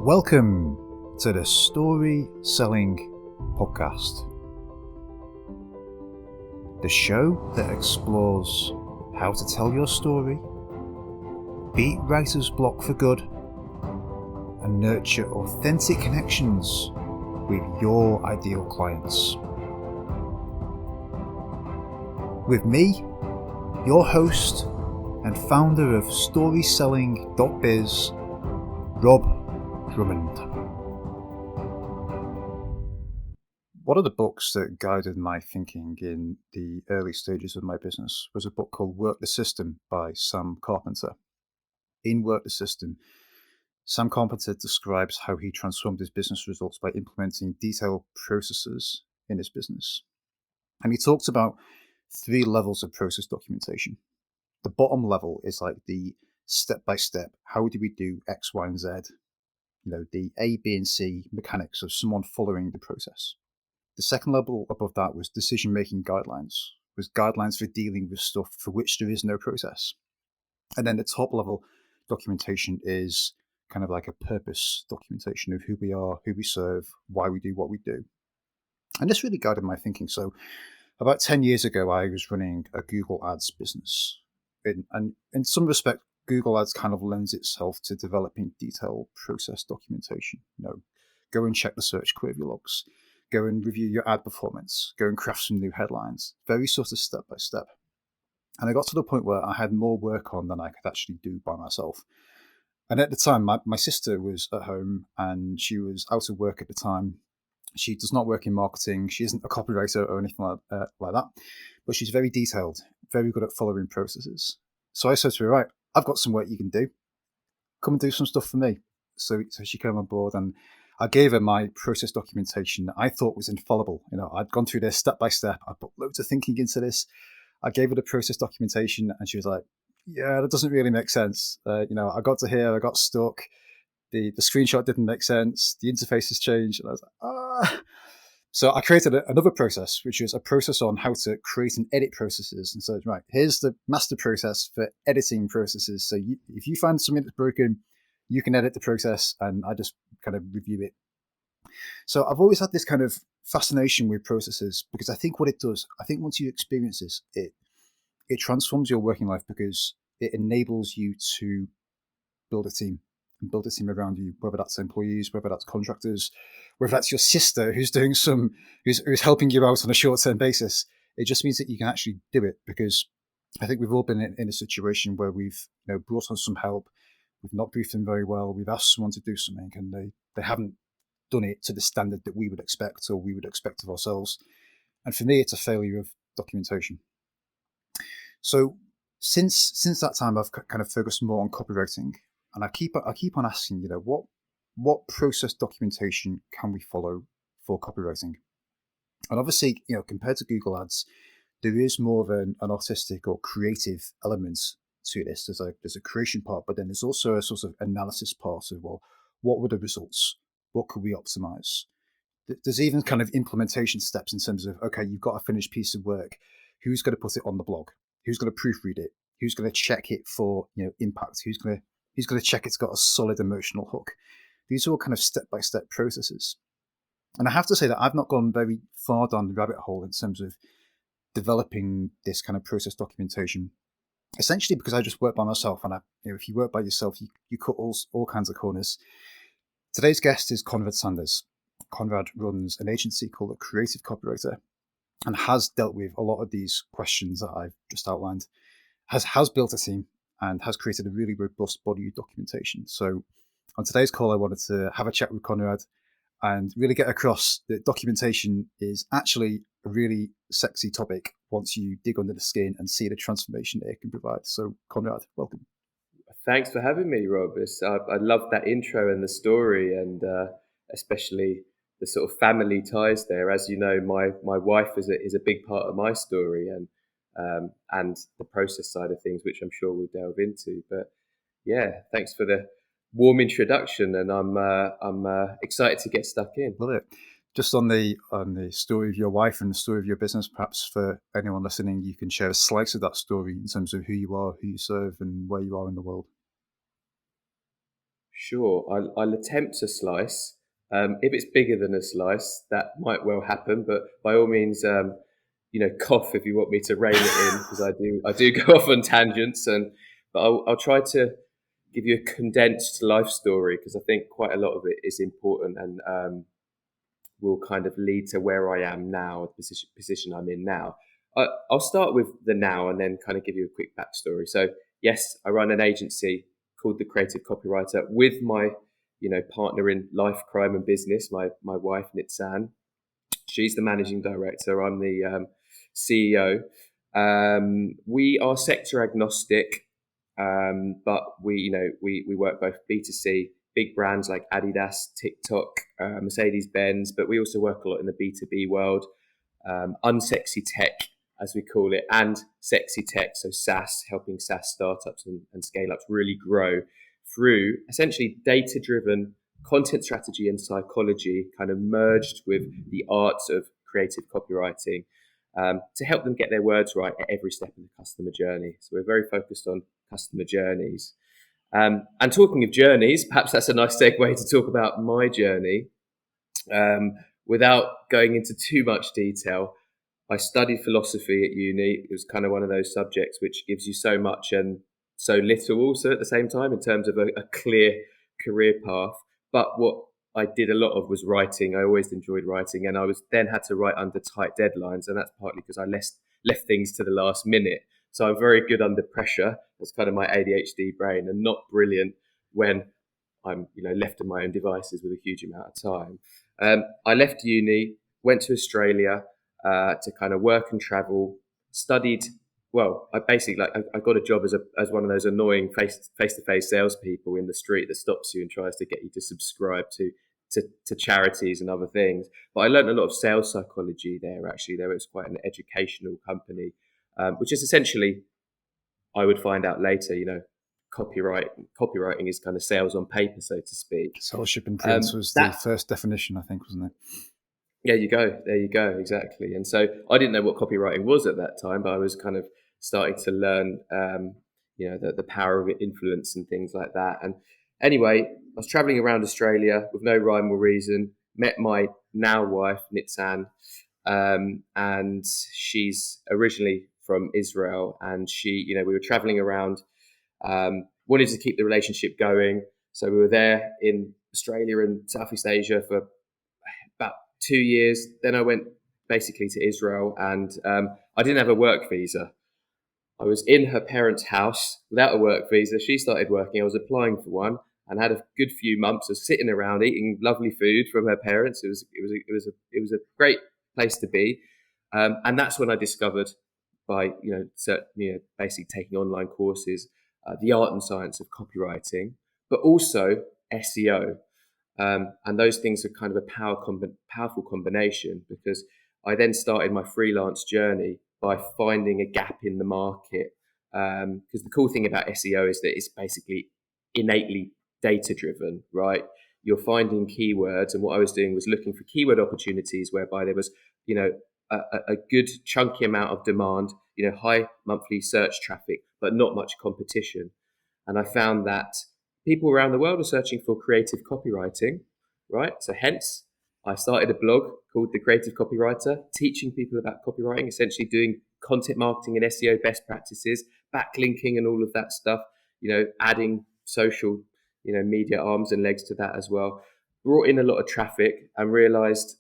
Welcome to the Story Selling Podcast, the show that explores how to tell your story, beat writer's block for good, and nurture authentic connections with your ideal clients. With me, your host and founder of StorySelling.biz, Rob Drummond. One of the books that guided my thinking in the early stages of my business was a book called Work the System by Sam Carpenter. In Work the System, Sam Carpenter describes how he transformed his business results by implementing detailed processes in his business. And he talks about 3 levels of process documentation. The bottom level is like the step-by-step, how do we do X, Y, and Z? The A, B, and C mechanics of someone following the process. The second level above that was decision-making guidelines, was guidelines for dealing with stuff for which there is no process. And then the top level documentation is kind of like a purpose documentation of who we are, who we serve, why we do what we do. And this really guided my thinking. So about 10 years ago, I was running a Google Ads business. And in some respect, Google Ads kind of lends itself to developing detailed process documentation. Go and check the search query logs, go and review your ad performance, go and craft some new headlines, very sort of step by step. And I got to the point where I had more work on than I could actually do by myself. And at the time, my sister was at home and she was out of work at the time. She does not work in marketing. She isn't a copywriter or anything like that, but she's very detailed, very good at following processes. So I said to her, right, I've got some work you can do. Come and do some stuff for me. So she came on board and I gave her my process documentation that I thought was infallible. I'd gone through this step by step. I put loads of thinking into this. I gave her the process documentation and she was like, yeah, that doesn't really make sense. I got to here, I got stuck. The screenshot didn't make sense. The interface has changed. And I was like, So I created another process, which is a process on how to create and edit processes. And so, right, here's the master process for editing processes. So if you find something that's broken, you can edit the process and I just kind of review it. So I've always had this kind of fascination with processes because I think what it does, I think once you experience this, it transforms your working life because it enables you to build a team. And build a team around you, whether that's employees, whether that's contractors, whether that's your sister who's doing who's helping you out on a short-term basis. It just means that you can actually do it because I think we've all been in a situation where we've brought on some help, we've not briefed them very well, we've asked someone to do something and they haven't done it to the standard that we would expect or we would expect of ourselves. And for me, it's a failure of documentation. So since that time, I've kind of focused more on copywriting. And I keep on asking, what process documentation can we follow for copywriting? And obviously, compared to Google Ads, there is more of an artistic or creative element to this. There's a creation part, but then there's also a sort of analysis part of, well, what were the results? What could we optimize? There's even kind of implementation steps in terms of, okay, you've got a finished piece of work. Who's going to put it on the blog? Who's going to proofread it? Who's going to check it for impact? Who's going to check it's got a solid emotional hook? These are all kind of step-by-step processes. And I have to say that I've not gone very far down the rabbit hole in terms of developing this kind of process documentation, essentially because I just work by myself. And if you work by yourself, you cut all kinds of corners. Today's guest is Konrad Sanders. Konrad runs an agency called A Creative Copywriter and has dealt with a lot of these questions that I've just outlined, has built a team, and has created a really robust body of documentation. So on today's call, I wanted to have a chat with Konrad and really get across that documentation is actually a really sexy topic once you dig under the skin and see the transformation that it can provide. So Konrad, welcome. Thanks for having me, Rob. I love that intro and the story, and especially the sort of family ties there. As you know, my wife is a big part of my story, and the process side of things, which I'm sure we'll delve into. But yeah, thanks for the warm introduction, and I'm excited to get stuck in. Love it. Just on the story of your wife and the story of your business, perhaps for anyone listening, you can share a slice of that story in terms of who you are, who you serve, and where you are in the world. Sure, I'll attempt a slice. If it's bigger than a slice, that might well happen. But by all means, cough if you want me to rein it in, because I do go off on tangents. But I'll try to give you a condensed life story, because I think quite a lot of it is important, and will kind of lead to where I am now, the position I'm in now. I'll start with the now and then kind of give you a quick backstory. So yes, I run an agency called The Creative Copywriter with my partner in life, crime and business, my wife Nitsan. She's the managing director. I'm the CEO. We are sector agnostic, but we work both B2C, big brands like Adidas, TikTok, Mercedes-Benz, but we also work a lot in the B2B world, unsexy tech, as we call it, and sexy tech, so SaaS, helping SaaS startups and scale-ups really grow through essentially data-driven content strategy and psychology, kind of merged with the arts of creative copywriting, to help them get their words right at every step of the customer journey. So we're very focused on customer journeys. And talking of journeys, perhaps that's a nice segue to talk about my journey. Without going into too much detail, I studied philosophy at uni. It was kind of one of those subjects which gives you so much and so little also at the same time, in terms of a clear career path. But what I did a lot of was writing. I always enjoyed writing, and I was then had to write under tight deadlines, and that's partly because I left things to the last minute. So I'm very good under pressure. That's kind of my ADHD brain, and not brilliant when I'm left to my own devices with a huge amount of time. I left uni, went to Australia to kind of work and travel, studied. Well, I basically I got a job as one of those annoying face-to-face salespeople in the street that stops you and tries to get you to subscribe to charities and other things. But I learned a lot of sales psychology there. Actually, there was quite an educational company, which is essentially, I would find out later, copywriting is kind of sales on paper, so to speak. Scholarship and Prince was the first definition, I think, wasn't it? Yeah, there you go, exactly. And so I didn't know what copywriting was at that time, but I was kind of starting to learn, the power of influence and things like that. And anyway, I was traveling around Australia with no rhyme or reason, met my now wife, Nitsan, and she's originally from Israel, and we were traveling around, wanted to keep the relationship going. So we were there in Australia and Southeast Asia for about 2 years. Then I went basically to Israel, and I didn't have a work visa. I was in her parents' house without a work visa. She started working. I was applying for one, and had a good few months of sitting around eating lovely food from her parents. It was a great place to be, and that's when I discovered, by basically taking online courses, the art and science of copywriting, but also SEO. And those things are kind of a powerful combination, because I then started my freelance journey by finding a gap in the market. Because the cool thing about SEO is that it's basically innately data driven, right? You're finding keywords, and what I was doing was looking for keyword opportunities whereby there was, a good chunky amount of demand, high monthly search traffic, but not much competition. And I found that people around the world are searching for creative copywriting, right? So hence, I started a blog called The Creative Copywriter, teaching people about copywriting, essentially doing content marketing and SEO best practices, backlinking and all of that stuff, adding social, media arms and legs to that as well. Brought in a lot of traffic and realized,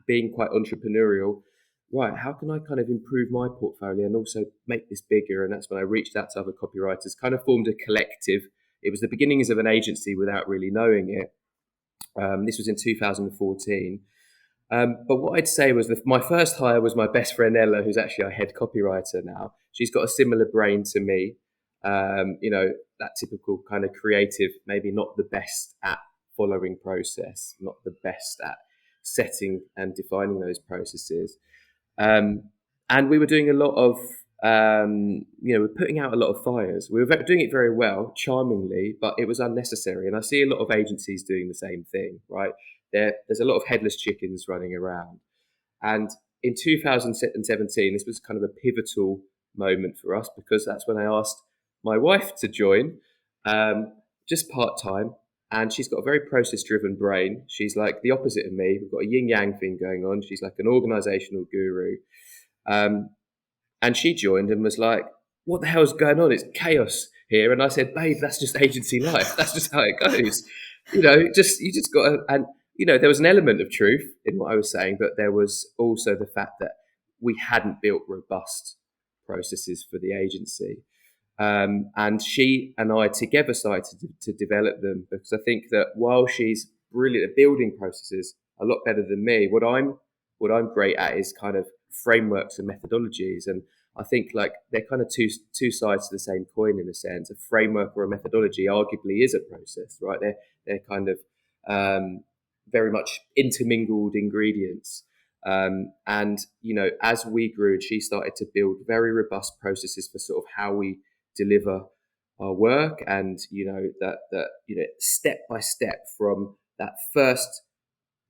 being quite entrepreneurial, right, how can I kind of improve my portfolio and also make this bigger? And that's when I reached out to other copywriters, kind of formed a collective. It was the beginnings of an agency without really knowing it. This was in 2014. But what I'd say was my first hire was my best friend Ella, who's actually our head copywriter now. She's got a similar brain to me. That typical kind of creative, maybe not the best at following process, not the best at setting and defining those processes. And we were doing a lot of, we're putting out a lot of fires. We were doing it very well, charmingly, but it was unnecessary. And I see a lot of agencies doing the same thing, right? There's a lot of headless chickens running around. And in 2017, this was kind of a pivotal moment for us, because that's when I asked my wife to join, just part-time. and she's got a very process-driven brain. She's like the opposite of me. We've got a yin-yang thing going on. She's like an organizational guru. Um, and she joined and was like, what the hell's going on? It's chaos here. And I said, babe, that's just agency life. That's just how it goes. You just got to, and, there was an element of truth in what I was saying, but there was also the fact that we hadn't built robust processes for the agency. And she and I together started to develop them, because I think that while she's brilliant at building processes, a lot better than me, what I'm great at is kind of frameworks and methodologies. And I think like they're kind of two sides to the same coin in a sense. A framework or a methodology arguably is a process, right? They're kind of very much intermingled ingredients. And as we grew, and she started to build very robust processes for sort of how we deliver our work, and that step by step, from that first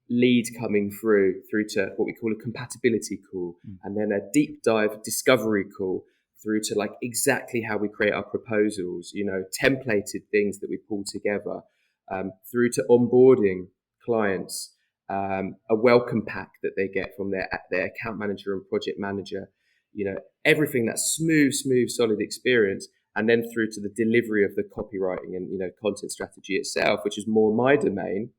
lead coming through to what we call a compatibility call, and then a deep dive discovery call, through to like exactly how we create our proposals, templated things that we pull together, through to onboarding clients, a welcome pack that they get from their account manager and project manager, everything that's smooth, solid experience, and then through to the delivery of the copywriting and content strategy itself, which is more my domain.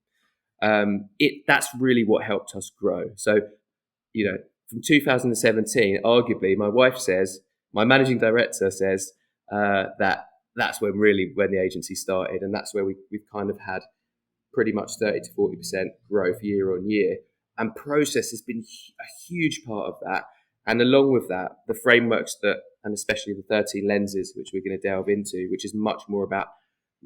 That's really what helped us grow. So, from 2017, arguably, my managing director says that's when the agency started, and that's where we've kind of had pretty much 30 to 40% growth year on year. And process has been a huge part of that. And along with that, the frameworks and especially the 13 lenses, which we're going to delve into, which is much more about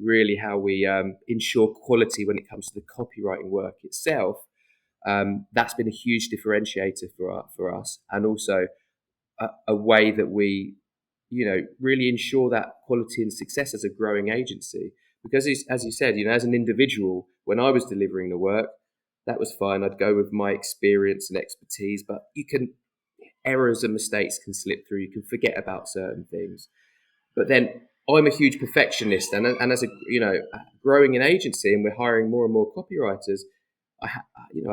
really how we ensure quality when it comes to the copywriting work itself. That's been a huge differentiator for us, and also a way that we, really ensure that quality and success as a growing agency. Because as you said, as an individual, when I was delivering the work, that was fine. I'd go with my experience and expertise, but errors and mistakes can slip through. You can forget about certain things. But then I'm a huge perfectionist, and as a growing an agency, and we're hiring more and more copywriters, I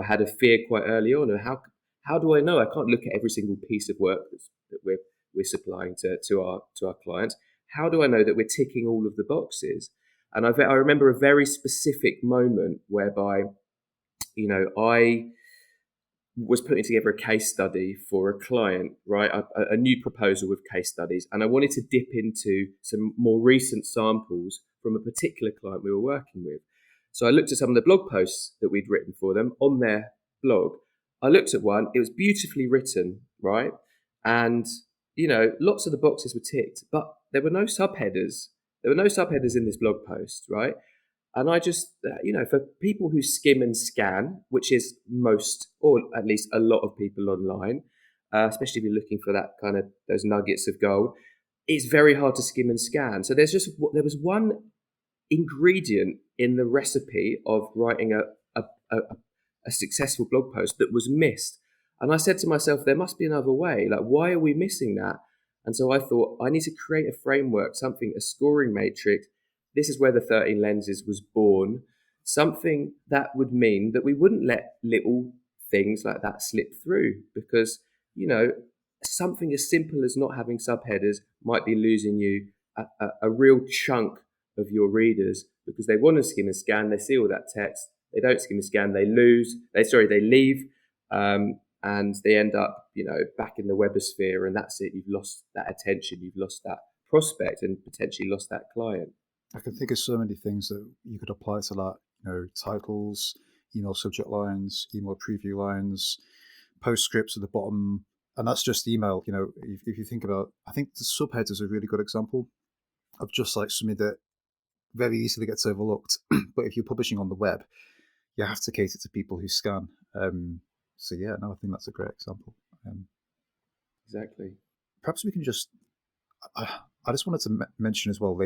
had a fear quite early on. And how do I know? I can't look at every single piece of work that we're supplying to our clients. How do I know that we're ticking all of the boxes? And I remember a very specific moment whereby, I was putting together a case study for a client, right? A new proposal with case studies. And I wanted to dip into some more recent samples from a particular client we were working with. So I looked at some of the blog posts that we'd written for them on their blog. I looked at one, it was beautifully written, right? And, lots of the boxes were ticked, but there were no subheaders. There were no subheaders in this blog post, right? And I just, for people who skim and scan, which is most, or at least a lot of people online, especially if you're looking for that kind of those nuggets of gold, it's very hard to skim and scan. So there was one ingredient in the recipe of writing a successful blog post that was missed. And I said to myself, there must be another way. Like, why are we missing that? And so I thought, I need to create a framework, a scoring matrix. This is where the 13 lenses was born. Something that would mean that we wouldn't let little things like that slip through, because, something as simple as not having subheaders might be losing you a real chunk of your readers, because they want to skim and scan, they see all that text, they don't skim and scan, they leave, and they end up, back in the webosphere, and that's it. You've lost that attention, you've lost that prospect, and potentially lost that client. I can think of so many things that you could apply to that. Titles, email subject lines, email preview lines, postscripts at the bottom, and that's just email. If you think about, I think the subhead is a really good example of just like something that very easily gets overlooked. But if you're publishing on the web, you have to cater to people who scan. So yeah, no, I think that's a great example. Exactly. Perhaps we can just, I just wanted to mention as well,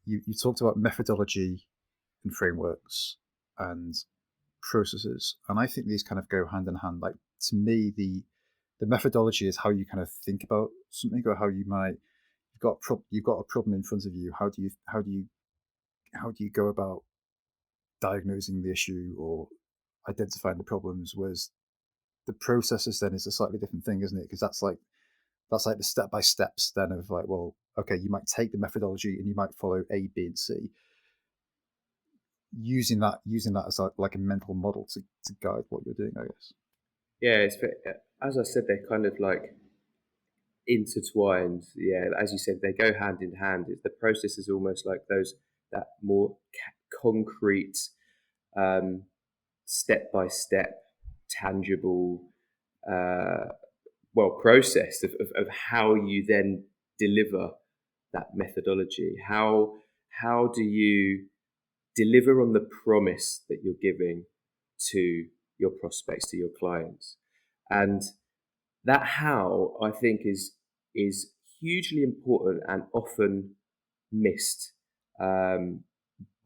you talked about methodology and frameworks and processes, and I think these kind of go hand in hand. Like, to me, the methodology is how you kind of think about something, or how you might, you've got a problem in front of you. How do you go about diagnosing the issue or identifying the problems, whereas the processes then is a slightly different thing, isn't it? Because that's like the step by steps then of like, well, okay, you might take the methodology and you might follow A, B, and C, using that as like a mental model to guide what you're doing, I guess. Yeah, as I said, they're kind of like intertwined. Yeah, as you said, they go hand in hand. The process is almost like that more concrete, step by step, tangible, uh, process of how you then deliver that methodology. How do you deliver on the promise that you're giving to your prospects, to your clients? And that how, I think, is hugely important and often missed,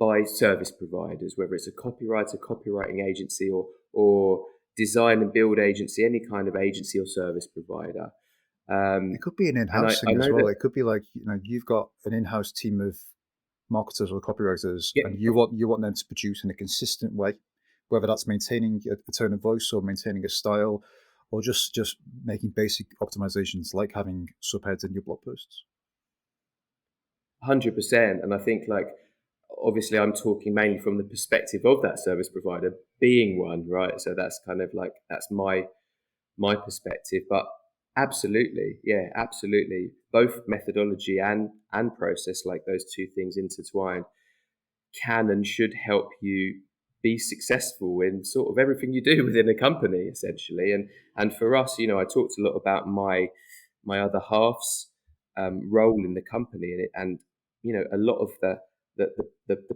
by service providers, whether it's a copywriter, copywriting agency, or design and build agency, any kind of agency or service provider. It could be an And in-house I thing as know well. that, It could be like, you've got an in-house team of marketers or copywriters, yeah, and you want them to produce in a consistent way, whether that's maintaining a tone of voice or maintaining a style, or just making basic optimizations like having subheads in your blog posts. 100%. And I think, like, obviously I'm talking mainly from the perspective of that service provider being one, right? So that's kind of like, that's my perspective. But absolutely, yeah, absolutely, both methodology and process, like those two things intertwined, can and should help you be successful in sort of everything you do within a company, essentially. And for us, I talked a lot about my other half's, role in the company, and a lot of the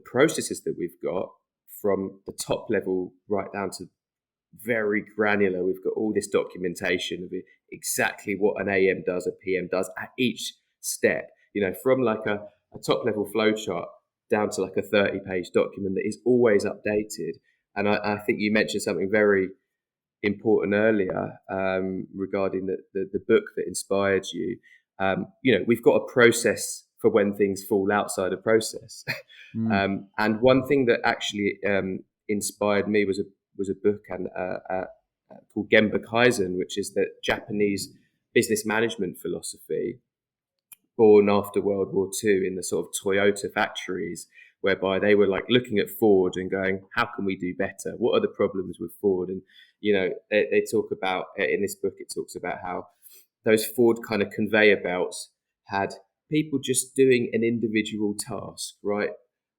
processes that we've got, from the top level right down to very granular. We've got all this documentation of exactly what an AM does, a PM does at each step, from like a top level flowchart down to like a 30-page document that is always updated. And I think you mentioned something very important earlier, regarding the book that inspired you. We've got a process for when things fall outside of process. Mm. And one thing that actually, inspired me was a book called Gemba Kaizen, which is the Japanese business management philosophy born after World War II in the sort of Toyota factories, whereby they were like looking at Ford and going, how can we do better? What are the problems with Ford? And, they talk about, in this book, it talks about how those Ford kind of conveyor belts had people just doing an individual task, right?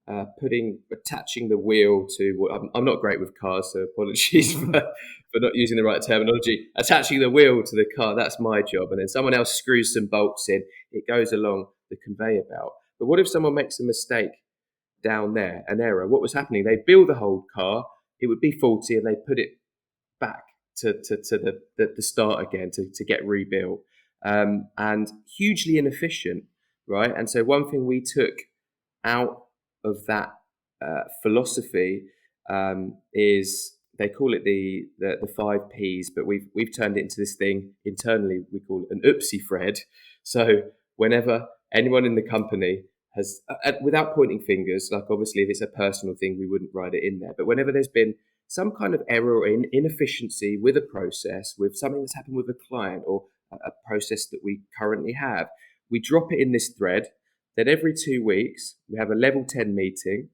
Attaching the wheel to what, I'm not great with cars, so apologies for not using the right terminology. Attaching the wheel to the car, that's my job. And then someone else screws some bolts in, it goes along the conveyor belt. But what if someone makes a mistake down there, an error? What was happening? They build the whole car, it would be faulty, and they put it back to the start again to get rebuilt. And hugely inefficient, right? And so one thing we took out of that, philosophy, is, they call it the 5 Ps, but we've turned it into this thing internally. We call it an Oopsie thread. So whenever anyone in the company has, without pointing fingers, like obviously if it's a personal thing, we wouldn't write it in there. But whenever there's been some kind of error or inefficiency with a process, with something that's happened with a client, or a process that we currently have, we drop it in this thread. Then every 2 weeks, we have a level 10 meeting,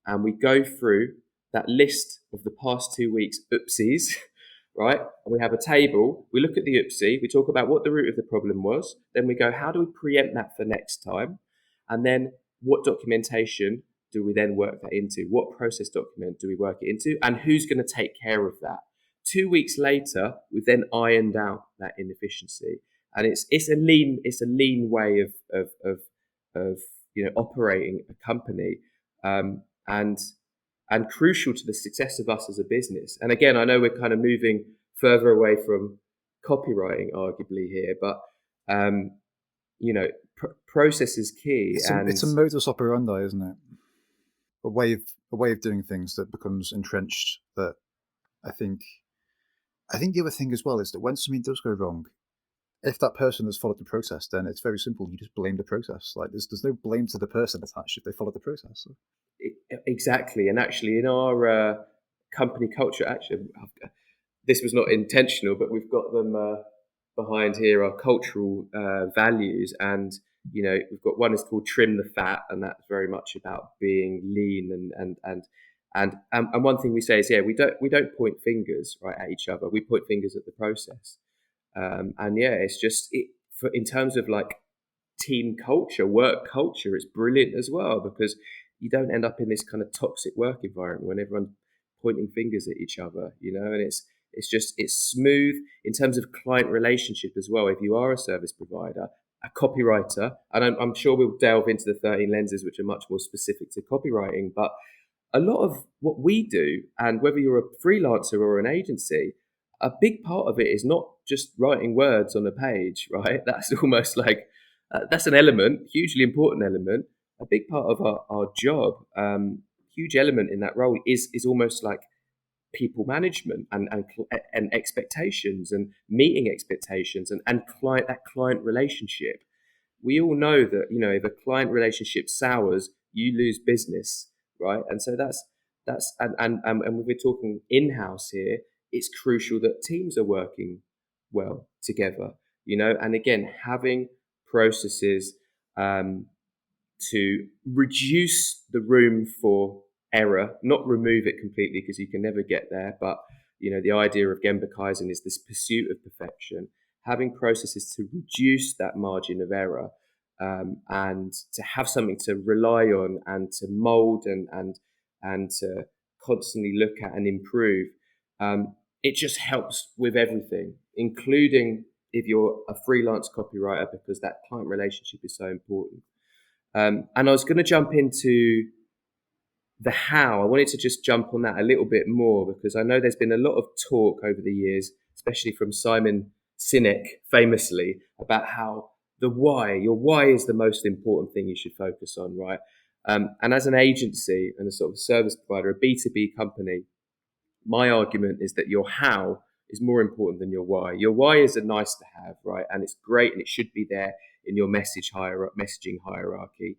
and we go through that list of the past 2 weeks oopsies, right? And we have a table. We look at the oopsie. We talk about what the root of the problem was. Then we go, how do we preempt that for next time? And then what documentation do we then work that into? What process document do we work it into? And who's going to take care of that? 2 weeks later, we've then ironed out that inefficiency. And it's a lean way of operating a company, and crucial to the success of us as a business. And again, I know we're kind of moving further away from copywriting, arguably here, but process is key. It's a modus operandi, isn't it? A way of doing things that becomes entrenched. That I think the other thing as well is that when something does go wrong, if that person has followed the process, then it's very simple. You just blame the process. Like there's no blame to the person attached if they followed the process. So. exactly. And actually, in our company culture, actually, this was not intentional, but we've got them behind here, our cultural values. And, we've got one is called Trim the Fat, and that's very much about being lean and one thing we say is, we don't point fingers right at each other. We point fingers at the process. And yeah, it's just in terms of like team culture, work culture, it's brilliant as well, because you don't end up in this kind of toxic work environment when everyone's pointing fingers at each other, and it's smooth in terms of client relationship as well. If you are a service provider, a copywriter, and I'm sure we'll delve into the 13 lenses, which are much more specific to copywriting, but a lot of what we do, and whether you're a freelancer or an agency, a big part of it is not just writing words on a page, right? That's almost like that's an element, hugely important element. A big part of our job, huge element in that role is almost like people management and expectations and meeting expectations and client relationship. We all know that if a client relationship sours, you lose business, right? And so and when we're talking in-house here, it's crucial that teams are working well together, and again, having processes to reduce the room for error, not remove it completely because you can never get there. But, the idea of Gemba Kaizen is this pursuit of perfection, having processes to reduce that margin of error, and to have something to rely on and to mold and to constantly look at and improve. It just helps with everything, including if you're a freelance copywriter, because that client relationship is so important. And I was going to jump into the how. I wanted to just jump on that a little bit more, because I know there's been a lot of talk over the years, especially from Simon Sinek, famously, about how your why is the most important thing you should focus on, right? And as an agency and a sort of service provider, a B2B company, my argument is that your how is more important than your why. Your why is a nice to have, right? And it's great and it should be there in your messaging hierarchy.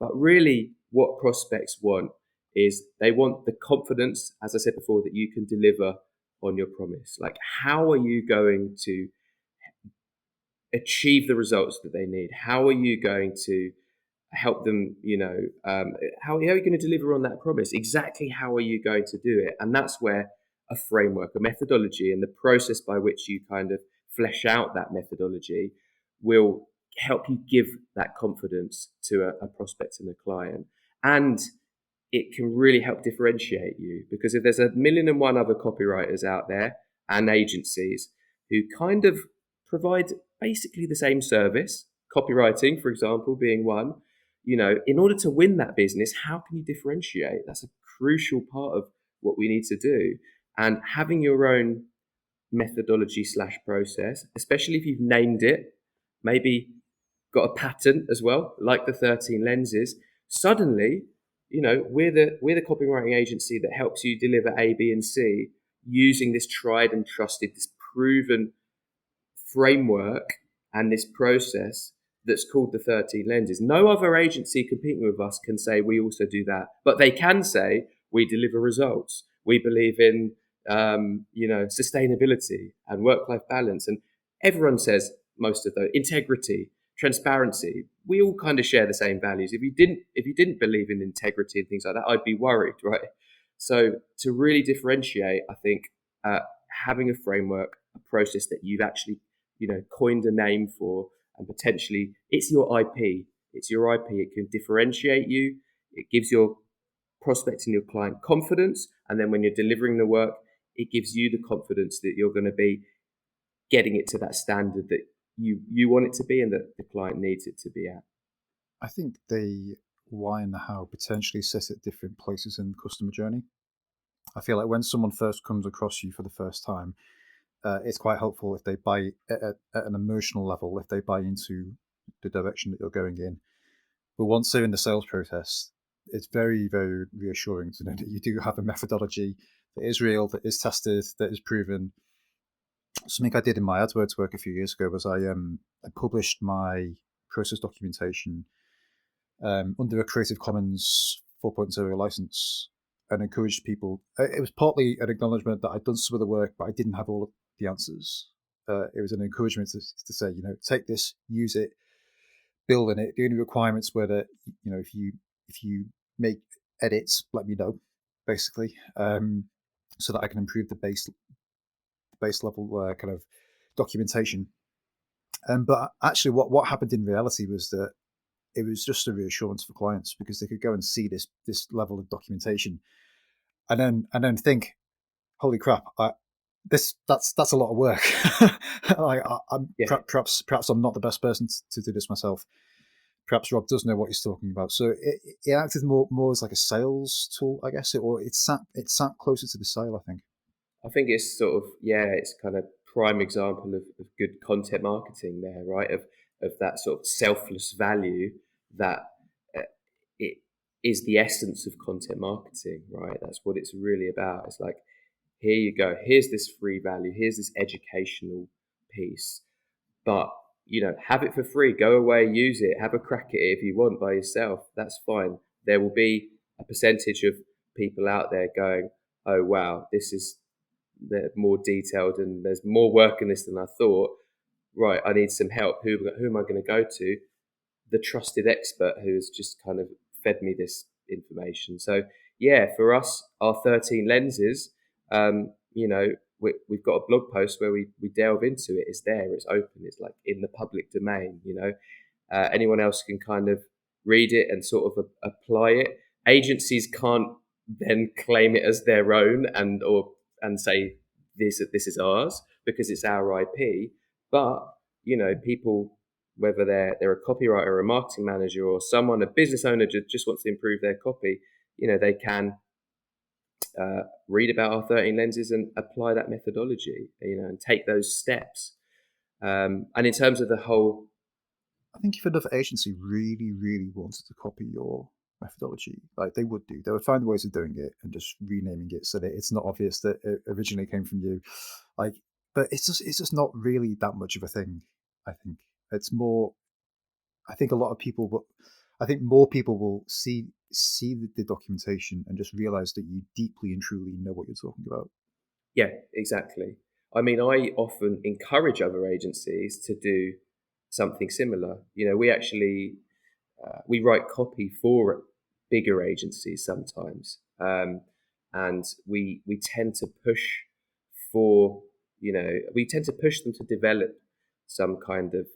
But really, what prospects want is they want the confidence, as I said before, that you can deliver on your promise. Like, how are you going to achieve the results that they need? How are you going to help them, how are you going to deliver on that promise? Exactly how are you going to do it? And that's where a framework, a methodology, and the process by which you kind of flesh out that methodology will help you give that confidence to a prospect and a client. And it can really help differentiate you, because if there's a million and one other copywriters out there and agencies who kind of provide basically the same service, copywriting, for example, being one, in order to win that business, how can you differentiate? That's a crucial part of what we need to do. And having your own methodology / process, especially if you've named it, maybe got a patent as well, like the 13 lenses, suddenly, we're the copywriting agency that helps you deliver A, B, and C using this tried and trusted, this proven framework and this process that's called the 13 lenses. No other agency competing with us can say we also do that, but they can say we deliver results. We believe in sustainability and work-life balance, and everyone says most of those, integrity, transparency. We all kind of share the same values. If you didn't believe in integrity and things like that, I'd be worried, right? So to really differentiate, I think having a framework, a process that you've actually coined a name for, and potentially it's your IP. It's your IP. It can differentiate you. It gives your prospect and your client confidence, and then when you're delivering the work, it gives you the confidence that you're going to be getting it to that standard that you want it to be and that the client needs it to be at. I think the why and the how potentially sit at different places in the customer journey. I feel like when someone first comes across you for the first time, it's quite helpful if they buy at an emotional level, if they buy into the direction that you're going in. But once they're in the sales process, it's very, very reassuring to know that you do have a methodology that is real, that is tested, that is proven. Something I did in my AdWords work a few years ago was I published my process documentation under a Creative Commons 4.0 license and encouraged people. It was partly an acknowledgement that I'd done some of the work, but I didn't have all of the answers. It was an encouragement to say, take this, use it, build in it. The only requirements were that, if you make edits, let me know, basically, so that I can improve the base level kind of documentation. But actually, what happened in reality was that it was just a reassurance for clients, because they could go and see this level of documentation, and then think, holy crap, that's a lot of work. Yeah. Perhaps I'm not the best person to do this myself. Perhaps Rob does know what he's talking about. So it acted more as like a sales tool, I guess, or it sat closer to the sale, I think. I think it's sort of, yeah, it's kind of prime example of good content marketing there, right? Of that sort of selfless value that it is the essence of content marketing, right? That's what it's really about. It's like, here you go, here's this free value, here's this educational piece, but have it for free, go away, use it, have a crack at it if you want by yourself, that's fine. There will be a percentage of people out there going, oh wow, they're more detailed and there's more work in this than I thought. Right, I need some help. Who am I going to go to? The trusted expert who has just kind of fed me this information. So yeah, for us, our 13 lenses, we've got a blog post where we delve into it. It's there, it's open, it's like in the public domain. Anyone else can kind of read it and sort of apply it. Agencies can't then claim it as their own and say this is ours because it's our IP. But people, whether they're a copywriter or a marketing manager or a business owner just wants to improve their copy, they can read about our 13 lenses and apply that methodology, and take those steps. And in terms of the whole, I think if another agency really, really wanted to copy your methodology, like they would find ways of doing it and just renaming it so that it's not obvious that it originally came from you. Like, but it's just not really that much of a thing. I think it's more. I think a lot of people will. I think more people will see the documentation and just realize that you deeply and truly know what you're talking about. yeah, exactly. I mean, I often encourage other agencies to do something similar. We actually we write copy for bigger agencies sometimes, and we tend to push for we tend to push them to develop some kind of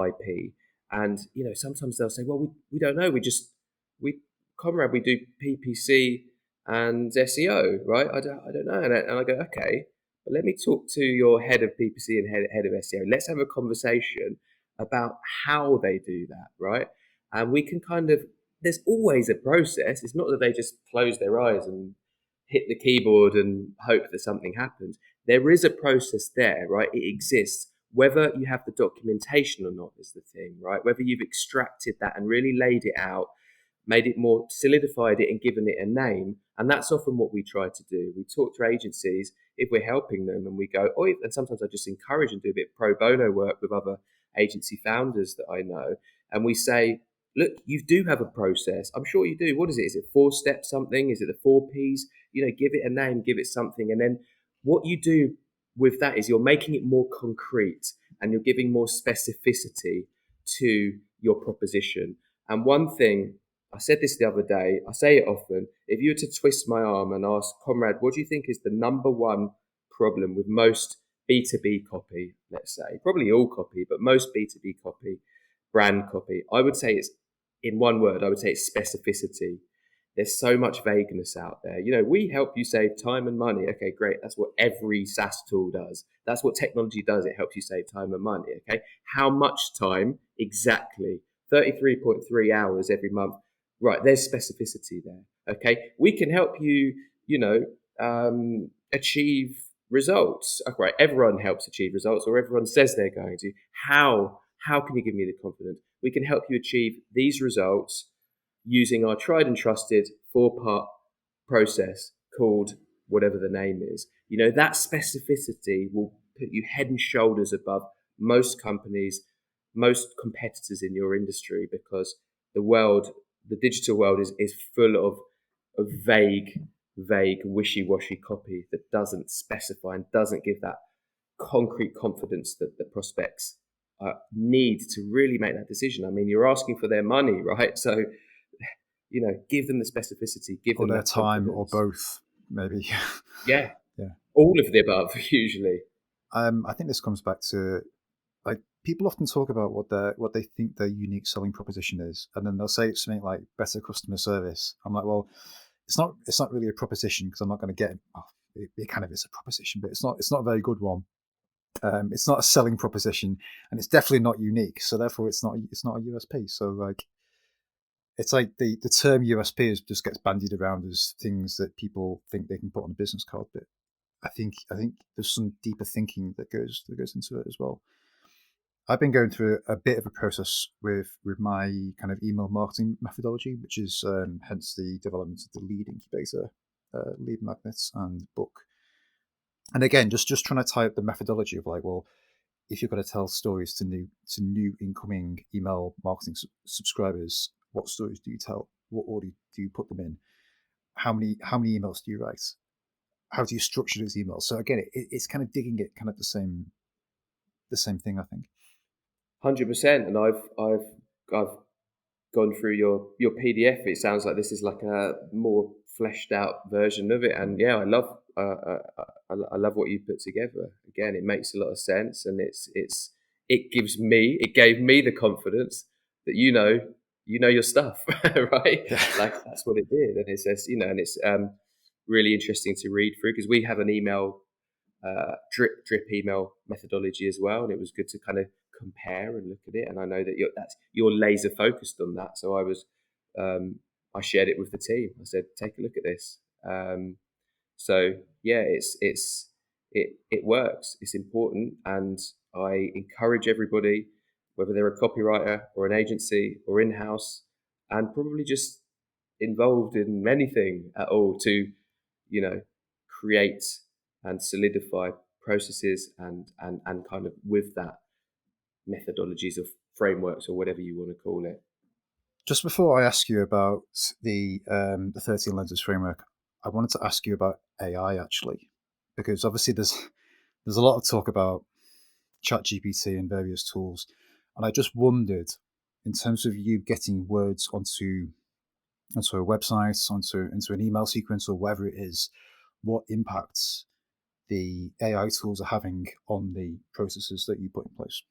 IP. And sometimes they'll say, well, we don't know, we Conrad, we do PPC and SEO, right? I don't know. And I go, okay, but let me talk to your head of PPC and head of SEO. Let's have a conversation about how they do that, right? And we can there's always a process. It's not that they just close their eyes and hit the keyboard and hope that something happens. There is a process there, right? It exists. Whether you have the documentation or not is the thing, right? Whether you've extracted that and really laid it out, made it more, solidified it and given it a name. And that's often what we try to do. We talk to agencies if we're helping them, and we go, oh, and sometimes I just encourage and do a bit of pro bono work with other agency founders that I know. And we say, look, you do have a process. I'm sure you do. What is it? Is it 4-step something? Is it the 4 Ps? Give it a name, give it something. And then what you do with that is you're making it more concrete and you're giving more specificity to your proposition. And one thing, I said this the other day, I say it often, if you were to twist my arm and ask, Conrad, what do you think is the number one problem with most B2B copy, let's say, probably all copy, but most B2B copy, brand copy, I would say it's, in one word, I would say it's specificity. There's so much vagueness out there. We help you save time and money. Okay, great. That's what every SaaS tool does. That's what technology does. It helps you save time and money. Okay. How much time exactly? 33.3 hours every month. Right. There's specificity there. Okay. We can help you, achieve results. Okay, right. Everyone helps achieve results, or everyone says they're going to. How can you give me the confidence? We can help you achieve these results using our tried and trusted 4-part process called whatever the name is. That specificity will put you head and shoulders above most companies, most competitors in your industry, because the digital world is full of of vague, wishy-washy copy that doesn't specify and doesn't give that concrete confidence that the prospects need to really make that decision. I mean, you're asking for their money, right? So, give them the specificity, give Or them their that time, or confidence. both, maybe. Yeah, Yeah. all of the above, usually. I think this comes back to, like, people often talk about what they think their unique selling proposition is, and then they'll say it's something like better customer service. I'm like, well, it's not really a proposition, because I'm not going to get. Oh, it kind of is a proposition, but it's not a very good one. It's not a selling proposition, and it's definitely not unique. So therefore, it's not a USP. So, like, it's like the term USP just gets bandied around as things that people think they can put on a business card, but I think there's some deeper thinking that goes into it as well. I've been going through a bit of a process with my kind of email marketing methodology, which is hence the development of the lead incubator, lead magnets, and book. And again, just trying to tie up the methodology of, like, well, if you're going to tell stories to new incoming email marketing subscribers, what stories do you tell? What order do you put them in? How many emails do you write? How do you structure those emails? So again, it's kind of digging at kind of the same thing, I think. 100%. And I've gone through your PDF. It sounds like this is like a more fleshed out version of it. And yeah, I love what you put together. Again, it makes a lot of sense, and it gave me the confidence that you know your stuff, right? Yeah. Like that's what it did, and it says and it's really interesting to read through, because we have an email drip email methodology as well, and it was good to kind of compare and look at it. And I know that you're laser focused on that, so I shared it with the team. I said, take a look at this. So yeah, it works. It's important, and I encourage everybody, whether they're a copywriter or an agency or in-house, and probably just involved in anything at all, to create and solidify processes and kind of with that methodologies or frameworks or whatever you want to call it. Just before I ask you about the 13 lenses framework, I wanted to ask you about AI, actually, because obviously there's a lot of talk about ChatGPT and various tools, and I just wondered, in terms of you getting words onto a website, into an email sequence, or whatever it is, what impacts the AI tools are having on the processes that you put in place.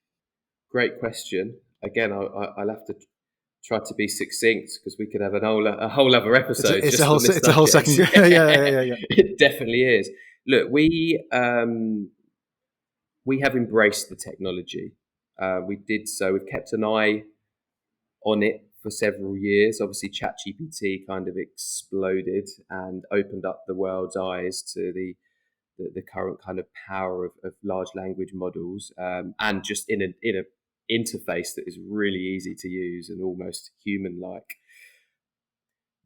Great question. Again, I'll have to try to be succinct, because we could have a whole other It's a, episode it's a just whole on this it's a whole subject. second. Yeah, yeah. It definitely is. Look, we have embraced the technology. We did so. We've kept an eye on it for several years. Obviously, ChatGPT kind of exploded and opened up the world's eyes to the current kind of power of large language models, and just in a interface that is really easy to use and almost human-like.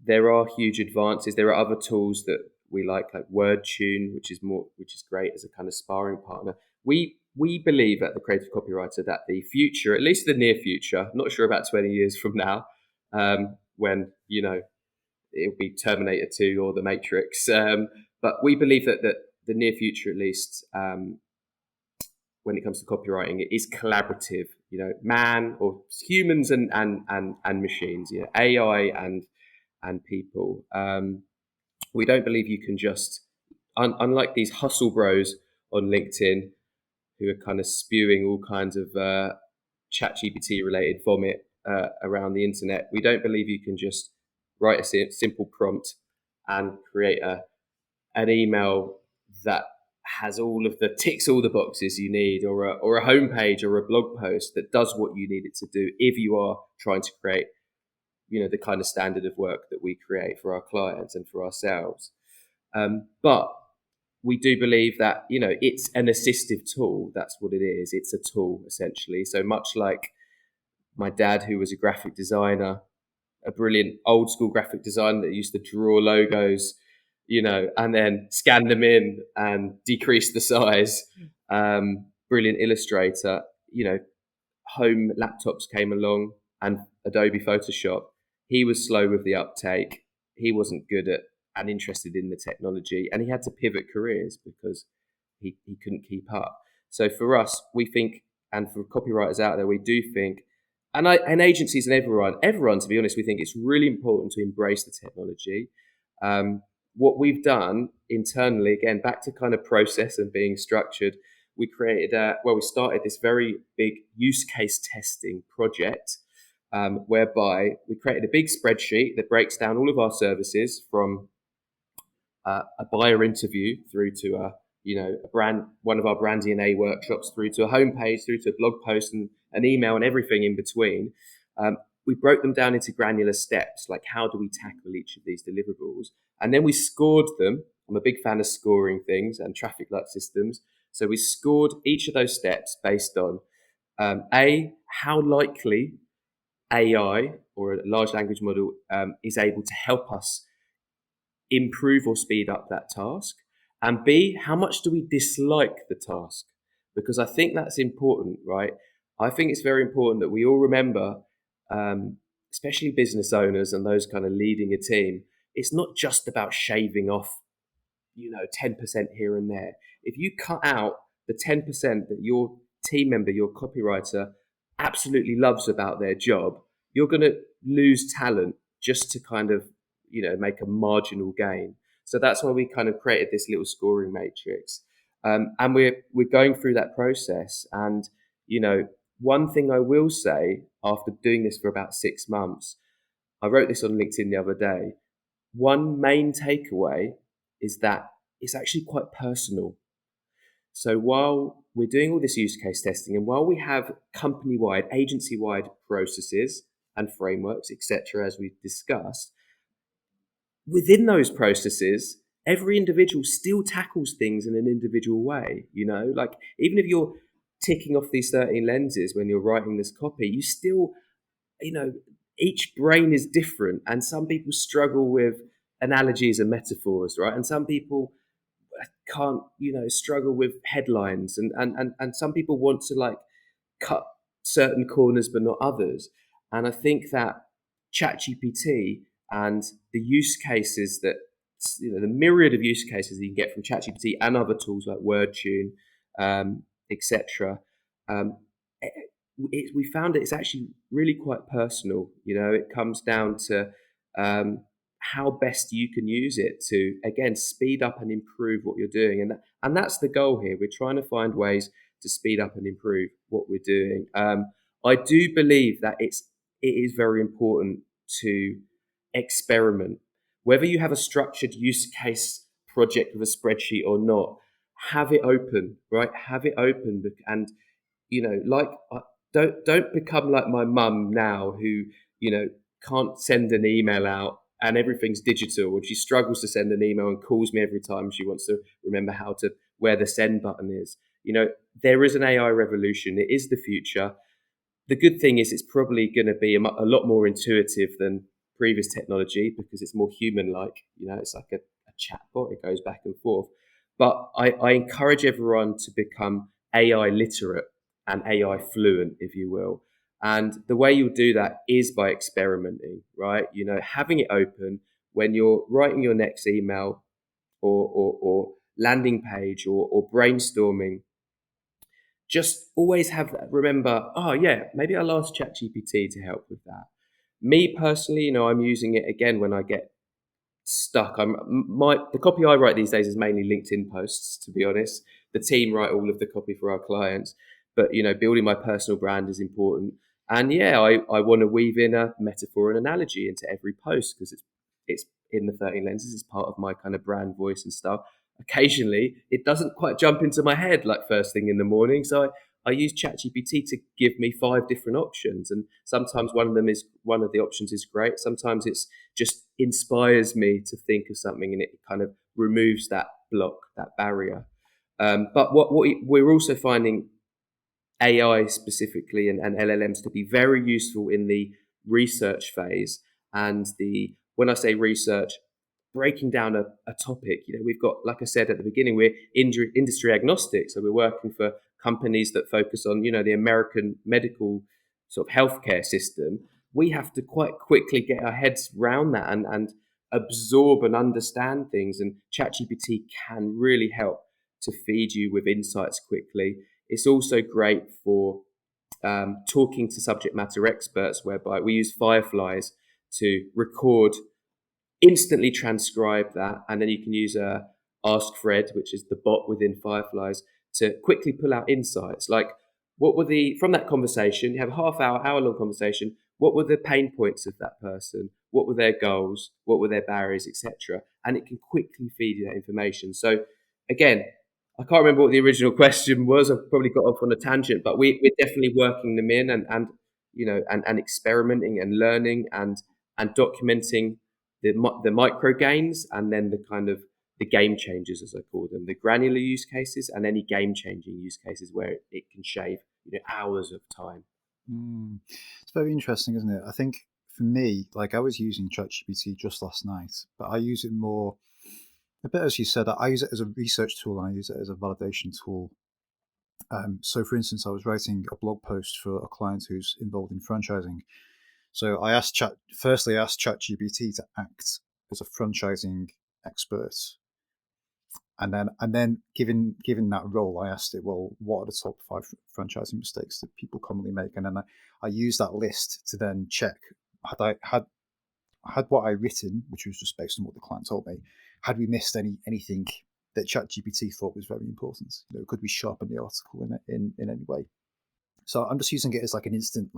There are huge advances. There are other tools that we like WordTune, which is great as a kind of sparring partner. We believe at the Creative Copywriter that the future, at least the near future, not sure about 20 years from now, when it'll be Terminator 2 or The Matrix, but we believe that the near future, at least, when it comes to copywriting, it is collaborative. Man or humans and machines. AI and people. We don't believe you can just, unlike these hustle bros on LinkedIn who are kind of spewing all kinds of ChatGPT related vomit around the internet. We don't believe you can just write a simple prompt and create an email that has ticks all the boxes you need, or a homepage or a blog post that does what you need it to do, if you are trying to create the kind of standard of work that we create for our clients and for ourselves. But we do believe that it's an assistive tool. That's what it is. It's a tool, essentially. So much like my dad, who was a graphic designer, a brilliant old school graphic designer that used to draw logos, and then scan them in and decrease the size. Brilliant illustrator. Home laptops came along and Adobe Photoshop. He was slow with the uptake. he wasn't good at and interested in the technology, and he had to pivot careers because he couldn't keep up. So for us, we think, and for copywriters out there, we do think, and agencies and everyone, to be honest, we think it's really important to embrace the technology. What we've done internally, again, back to kind of process and being structured, we started this very big use case testing project, whereby we created a big spreadsheet that breaks down all of our services from a buyer interview through to one of our brand DNA workshops, through to a homepage, through to a blog post and an email and everything in between. We broke them down into granular steps, like how do we tackle each of these deliverables? And then we scored them. I'm a big fan of scoring things and traffic light systems. So we scored each of those steps based on how likely AI or a large language model is able to help us improve or speed up that task, and B, how much do we dislike the task? Because I think that's important, right? I think it's very important that we all remember, especially business owners and those kind of leading a team, it's not just about shaving off 10% here and there. If you cut out the 10% that your team member, your copywriter, absolutely loves about their job, you're going to lose talent just to kind of make a marginal gain. So that's why we kind of created this little scoring matrix, and we're going through that process. And one thing I will say, after doing this for about 6 months, I wrote this on LinkedIn the other day. One main takeaway is that it's actually quite personal. So while we're doing all this use case testing, and while we have company-wide, agency-wide processes and frameworks, etc., as we've discussed, within those processes, every individual still tackles things in an individual way. Like even if you're ticking off these 13 lenses when you're writing this copy, you still, each brain is different, and some people struggle with analogies and metaphors, right? And some people can't, struggle with headlines, and some people want to like cut certain corners but not others. And I think that ChatGPT and the use cases that the myriad of use cases that you can get from ChatGPT and other tools like WordTune, etc. We found that it's actually really quite personal. It comes down to how best you can use it to, again, speed up and improve what you're doing, and that's the goal here. We're trying to find ways to speed up and improve what we're doing. I do believe that it is very important to experiment. Whether you have a structured use case project with a spreadsheet or not, have it open, right? Have it open, and don't become like my mum now, who can't send an email out and everything's digital, and she struggles to send an email and calls me every time she wants to remember where the send button is. There is an AI revolution. It is the future. The good thing is it's probably going to be a lot more intuitive than previous technology, because it's more human-like. It's like a chat bot. It goes back and forth. But I encourage everyone to become AI literate and AI fluent, if you will. And the way you'll do that is by experimenting, right? Having it open when you're writing your next email or landing page or brainstorming. Just always remember, maybe I'll ask ChatGPT to help with that. Me personally, I'm using it again when I get stuck. The copy I write these days is mainly LinkedIn posts, to be honest. The team write all of the copy for our clients, but building my personal brand is important. And I want to weave in a metaphor and analogy into every post, because it's in the 13 lenses. It's part of my kind of brand voice and stuff. Occasionally, it doesn't quite jump into my head like first thing in the morning, so I use ChatGPT to give me 5 different options, and sometimes one of the options is great. Sometimes it's just inspires me to think of something, and it kind of removes that block, that barrier. But what we're also finding AI specifically and LLMs to be very useful in the research phase, and when I say research, breaking down a topic. We've got, like I said at the beginning, we're industry agnostic, so we're working for companies that focus on the American medical sort of healthcare system. We have to quite quickly get our heads around that and absorb and understand things. And ChatGPT can really help to feed you with insights quickly. It's also great for talking to subject matter experts, whereby we use Fireflies to record, instantly transcribe that, and then you can use a Ask Fred, which is the bot within Fireflies, to quickly pull out insights. Like, what were the from that conversation? You have a hour long conversation. What were the pain points of that person? What were their goals? What were their barriers, etc. And it can quickly feed you that information. So, again, I can't remember what the original question was. I've probably got off on a tangent, but we're definitely working them in, and experimenting and learning and documenting the micro gains, and then the kind of the game changers, as I call them, the granular use cases, and any game changing use cases where it can shave hours of time. It's very interesting, isn't it? I think for me, like I was using ChatGPT just last night, but I use it more, a bit as you said, I use it as a research tool and I use it as a validation tool. So, for instance, I was writing a blog post for a client who's involved in franchising. So I asked ChatGPT to act as a franchising expert, and then given that role, I asked it, well, what are the top 5 franchising mistakes that people commonly make, and then I used that list to then check had what I written, which was just based on what the client told me, had we missed anything that ChatGPT thought was very important? Could we sharpen the article in any way? So I'm just using it as like an instant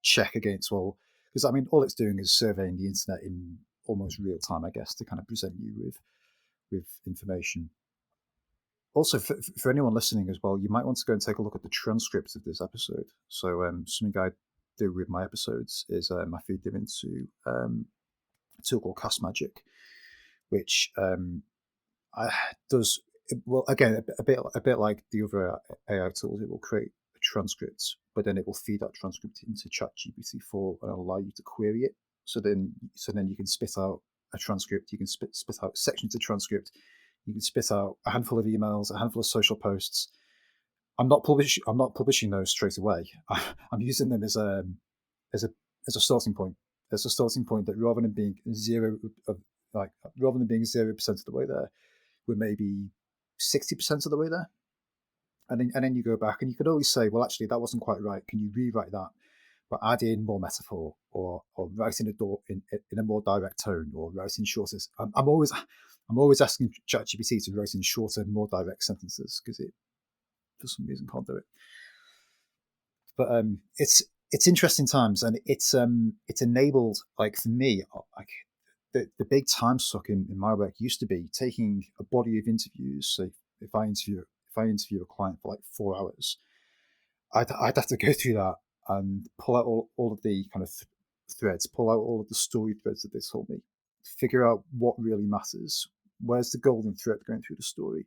check against, well, because I mean all it's doing is surveying the internet in almost real time, I guess, to kind of present you with information. Also, for anyone listening as well, you might want to go and take a look at the transcript of this episode. So something I do with my episodes is I feed them into a tool called Cast Magic, which does, well, again, a bit like the other AI tools. It will create a transcript, but then it will feed that transcript into ChatGPT-4 and allow you to query it. So then you can spit out a transcript. You can spit out sections of transcript. You can spit out a handful of emails, a handful of social posts. I'm not publishing those straight away. I'm using them as a starting point. As a starting point that rather than being 0% of the way there, we're maybe 60% of the way there. And then you go back and you could always say, well, actually, that wasn't quite right. Can you rewrite that, but add in more metaphor, or write in a more direct tone, or write in shorter. I'm always asking ChatGPT to write in shorter, more direct sentences because it, for some reason, can't do it. But it's interesting times, and it's enabled, like, for me, like the big time suck in my work used to be taking a body of interviews. So if I interview a client for like 4 hours, I'd have to go through that and pull out all of the kind of threads, pull out all of the story threads that they told me, figure out what really matters, where's the golden thread going through the story.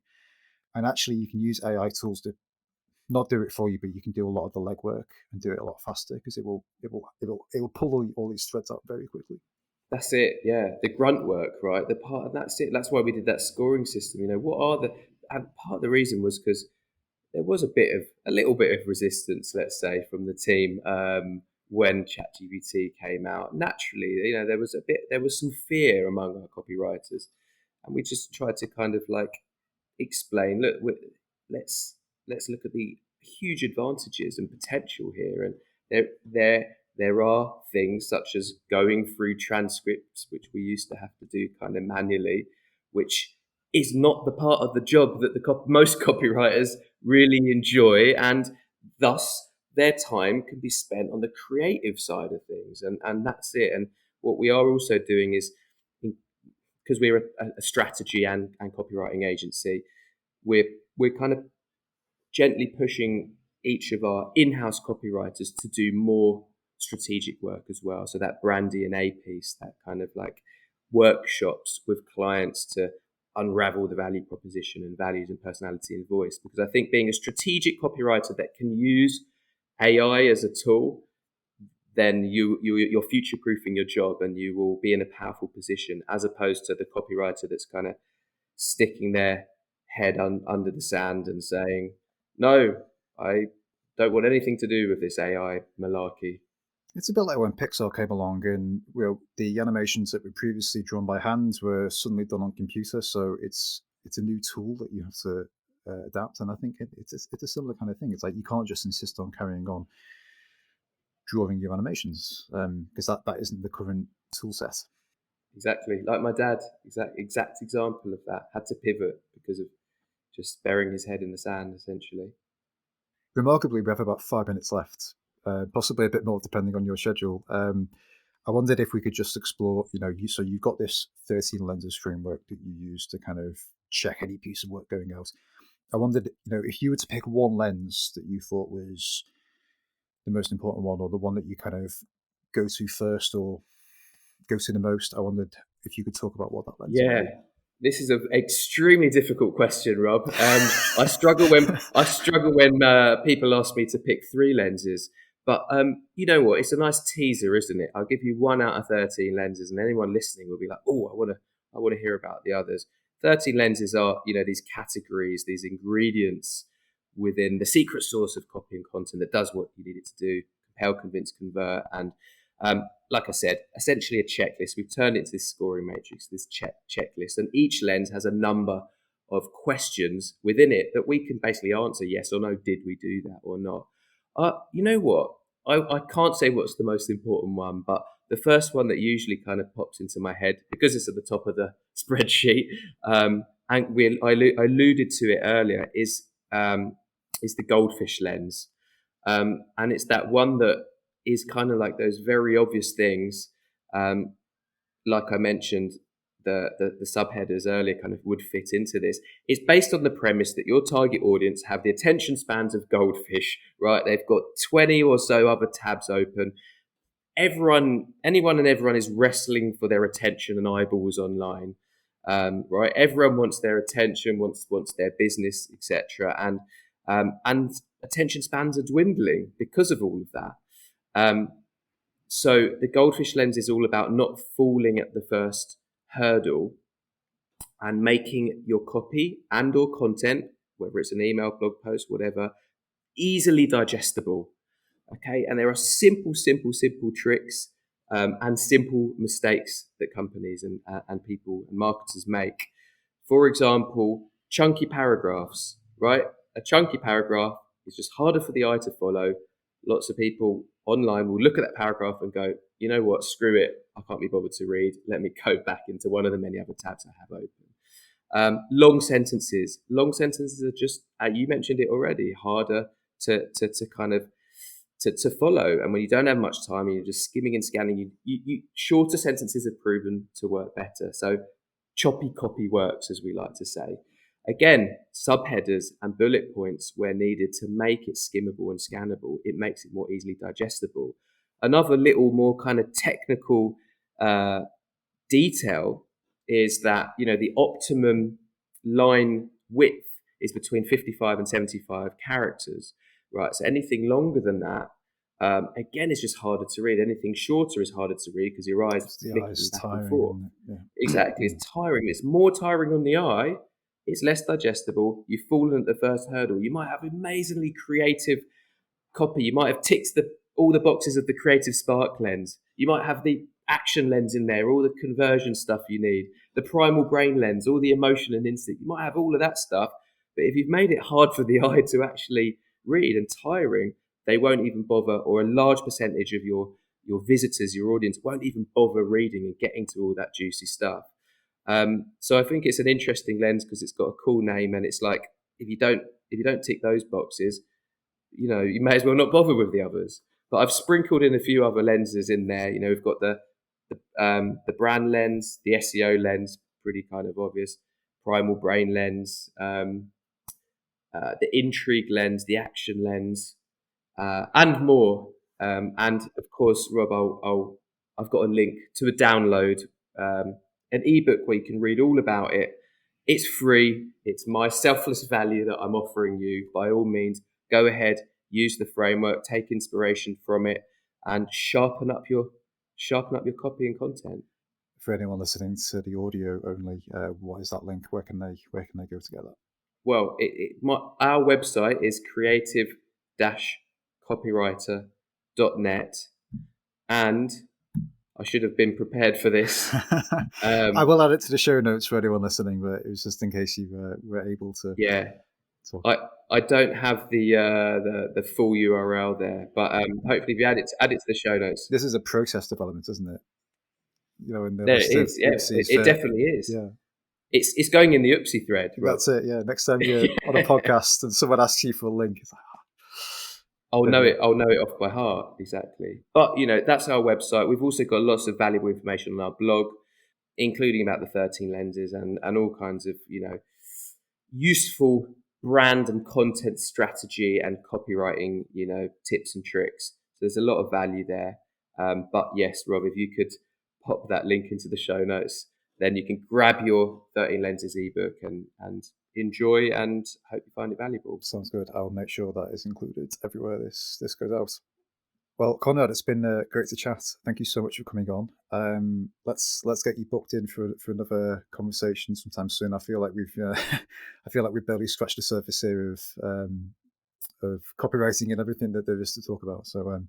And actually you can use AI tools to not do it for you, but you can do a lot of the legwork and do it a lot faster, because it will pull all these threads out very quickly. That's it, yeah. The grunt work, right? That's it. That's why we did that scoring system. And part of the reason was because there was a little bit of resistance, let's say, from the team when ChatGPT came out. Naturally, there was some fear among our copywriters, and we just tried to kind of like explain, look, let's look at the huge advantages and potential here, and there are things such as going through transcripts, which we used to have to do kind of manually, which is not the part of the job that most copywriters really enjoy, and thus their time can be spent on the creative side of things, and that's it. And what we are also doing is, because we're a strategy and copywriting agency, we're kind of gently pushing each of our in-house copywriters to do more strategic work as well. So that brand DNA piece, that kind of like workshops with clients to unravel the value proposition and values and personality and voice. Because I think being a strategic copywriter that can use AI as a tool, then you're future-proofing your job, and you will be in a powerful position, as opposed to the copywriter that's kind of sticking their head under the sand and saying, no, I don't want anything to do with this AI malarkey. It's a bit like when Pixar came along, and the animations that were previously drawn by hand were suddenly done on computer. So it's a new tool that you have to adapt. And I think it's a similar kind of thing. It's like you can't just insist on carrying on drawing your animations because that isn't the current tool set. Exactly, like my dad, exact example of that. Had to pivot because of just burying his head in the sand, essentially. Remarkably, we have about 5 minutes left, possibly a bit more depending on your schedule. I wondered if we could just explore, so you've got this 13 lenses framework that you use to kind of check any piece of work going out. I wondered, if you were to pick one lens that you thought was the most important one, or the one that you kind of go to first or go to the most, I wondered if you could talk about what that lens might Yeah, be. this is an extremely difficult question, Rob. I struggle when people ask me to pick three lenses. But you know what? It's a nice teaser, isn't it? I'll give you 1 out of 13 lenses, and anyone listening will be like, "Oh, I want to hear about the others." 13 lenses are, these categories, these ingredients within the secret sauce of copy and content that does what you need it to do: compel, convince, convert, and like I said, essentially a checklist. We've turned it into this scoring matrix, this checklist, and each lens has a number of questions within it that we can basically answer yes or no. Did we do that or not? You know what? I can't say what's the most important one, but the first one that usually kind of pops into my head, because it's at the top of the spreadsheet, and I alluded to it earlier, is the Goldfish lens. And it's that one that is kind of like those very obvious things. Um, like I mentioned, the subheaders earlier kind of would fit into this. It's based on the premise that your target audience have the attention spans of goldfish, right? They've got 20 or so other tabs open. Anyone and everyone is wrestling for their attention and eyeballs online. Right? Everyone wants their attention, wants their business, etc. And attention spans are dwindling because of all of that. Um, so the goldfish lens is all about not falling at the first hurdle and making your copy and or content, whether it's an email, blog post, whatever, easily digestible. Okay, and there are simple tricks and simple mistakes that companies and people and marketers make. For example, chunky paragraphs, right? A chunky paragraph is just harder for the eye to follow. Lots of people online will look at that paragraph and go, you know what, screw it, I can't be bothered to read. Let me go back into one of the many other tabs I have open. Long sentences. Long sentences are just, you mentioned it already, harder to kind of to follow. And when you don't have much time and you're just skimming and scanning, you shorter sentences are proven to work better. So choppy copy works, as we like to say. Again, subheaders and bullet points where needed to make it skimmable and scannable. It makes it more easily digestible. Another little more kind of technical detail is that, the optimum line width is between 55 and 75 characters, right? So anything longer than that, again, it's just harder to read. Anything shorter is harder to read because your eyes It's the flicking eyes back and forth. tiring, isn't it? Exactly, Yeah. it's tiring. It's more tiring on the eye. It's less digestible. You've fallen at the first hurdle. You might have amazingly creative copy. You might have ticked all the boxes of the creative spark lens. You might have the action lens in there, all the conversion stuff you need, the primal brain lens, all the emotion and instinct. You might have all of that stuff, but if you've made it hard for the eye to actually read and tiring, they won't even bother, or a large percentage of your visitors, your audience, won't even bother reading and getting to all that juicy stuff. So I think it's an interesting lens because it's got a cool name, and it's like if you don't tick those boxes, you may as well not bother with the others. But I've sprinkled in a few other lenses in there. We've got the brand lens, the SEO lens, pretty kind of obvious, primal brain lens, the intrigue lens, the action lens, and more. And of course, Rob, I've got a link to a download, an ebook where you can read all about it. It's free. It's my selfless value that I'm offering you. By all means, go ahead, use the framework, take inspiration from it, and sharpen up your copy and content. For anyone listening to the audio only, what is that link? Where can they go to get that? Well, our website is creative-copywriter.net. And I should have been prepared for this. I will add it to the show notes for anyone listening, but it was just in case you were able to Yeah, talk. I don't have the full URL there, but hopefully if you add it to the show notes. This is a process development, isn't it? In the There it list of is. Yeah, oopsies it for, definitely is. yeah, It's going in the Oopsie thread, Rob. that's it. Yeah, next time you're on a podcast and someone asks you for a link, it's like, I'll there know we it. I'll know it off by heart. Exactly. But that's our website. We've also got lots of valuable information on our blog, including about the 13 lenses and all kinds of useful brand and content strategy and copywriting tips and tricks. So there's a lot of value there. But yes, Rob, if you could pop that link into the show notes, then you can grab your 13 lenses ebook and enjoy, and hope you find it valuable. Sounds good. I'll make sure that is included everywhere this goes out. Well, Konrad, it's been great to chat. Thank you so much for coming on. Let's get you booked in for another conversation sometime soon. I feel like we've barely scratched the surface here of copywriting and everything that there is to talk about. So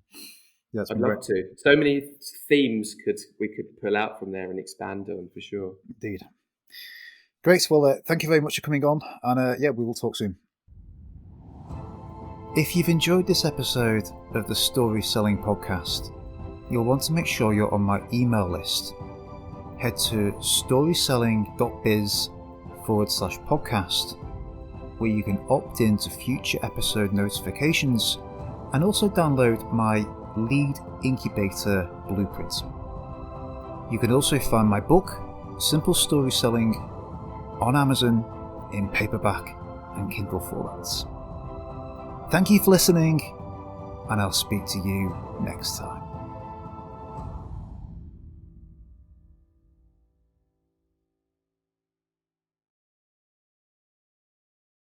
yeah, it's I'd been love great. to. So many themes we could pull out from there and expand on, for sure. Indeed. Great. Well, thank you very much for coming on, and yeah, we will talk soon. If you've enjoyed this episode of the Story Selling Podcast, you'll want to make sure you're on my email list. Head to storyselling.biz/podcast, where you can opt in to future episode notifications and also download my Lead Incubator Blueprint. You can also find my book, Simple Story Selling, on Amazon in paperback and Kindle formats. Thank you for listening, and I'll speak to you next time.